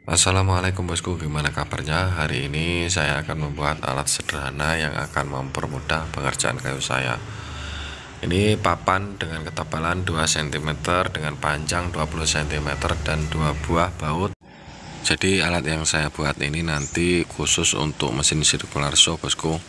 Assalamualaikum bosku, gimana kabarnya? Hari ini saya akan membuat alat sederhana yang akan mempermudah pengerjaan kayu saya. Ini papan dengan ketebalan 2 cm dengan panjang 20 cm dan 2 buah baut. Jadi alat yang saya buat ini nanti khusus untuk mesin circular saw bosku.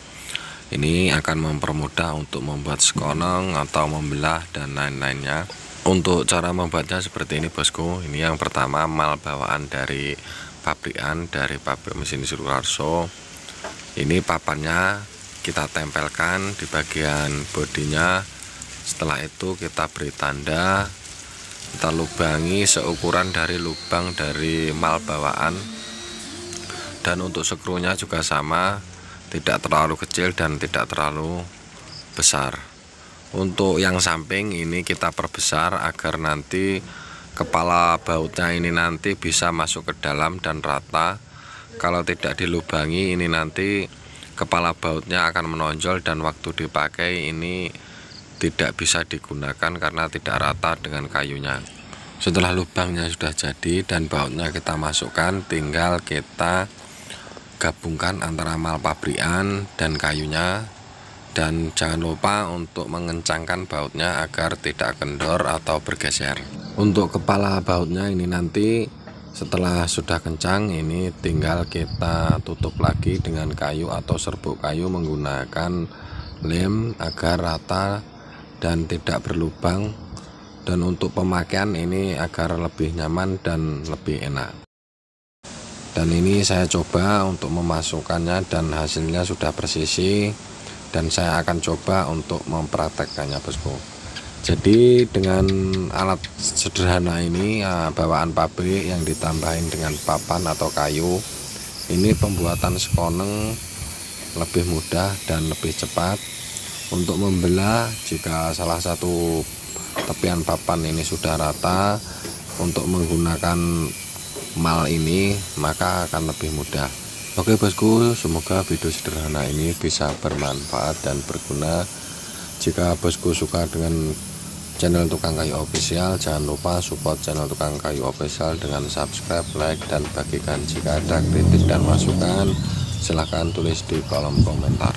Ini akan mempermudah untuk membuat sekonong atau membelah dan lain-lainnya. Untuk cara membuatnya seperti ini bosku. Ini yang pertama mal bawaan dari pabrik mesin circular saw. Ini papannya kita tempelkan di bagian bodinya. Setelah itu kita beri tanda, kita lubangi seukuran dari lubang dari mal bawaan. Dan untuk skrunya juga sama, tidak terlalu kecil dan tidak terlalu besar. Untuk yang samping ini kita perbesar agar nanti kepala bautnya ini nanti bisa masuk ke dalam dan rata. Kalau tidak dilubangi ini nanti kepala bautnya akan menonjol dan waktu dipakai ini tidak bisa digunakan karena tidak rata dengan kayunya. Setelah lubangnya sudah jadi dan bautnya kita masukkan, tinggal kita gabungkan antara mal pabrikan dan kayunya. Dan jangan lupa untuk mengencangkan bautnya agar tidak kendor atau bergeser. Untuk kepala bautnya ini nanti setelah sudah kencang ini tinggal kita tutup lagi dengan kayu atau serbuk kayu menggunakan lem agar rata dan tidak berlubang. Dan untuk pemakaian ini agar lebih nyaman dan lebih enak. Dan ini saya coba untuk memasukkannya dan hasilnya sudah presisi. Dan saya akan coba untuk mempraktekkannya bosku. Jadi dengan alat sederhana ini bawaan pabrik yang ditambahin dengan papan atau kayu, ini pembuatan sekoneng lebih mudah dan lebih cepat. Untuk membelah, jika salah satu tepian papan ini sudah rata, untuk menggunakan mal ini maka akan lebih mudah. Oke bosku, semoga video sederhana ini bisa bermanfaat dan berguna. Jika bosku suka dengan channel Tukang Kayu Official, jangan lupa support channel Tukang Kayu Official dengan subscribe, like, dan bagikan. Jika ada kritik dan masukan silahkan tulis di kolom komentar.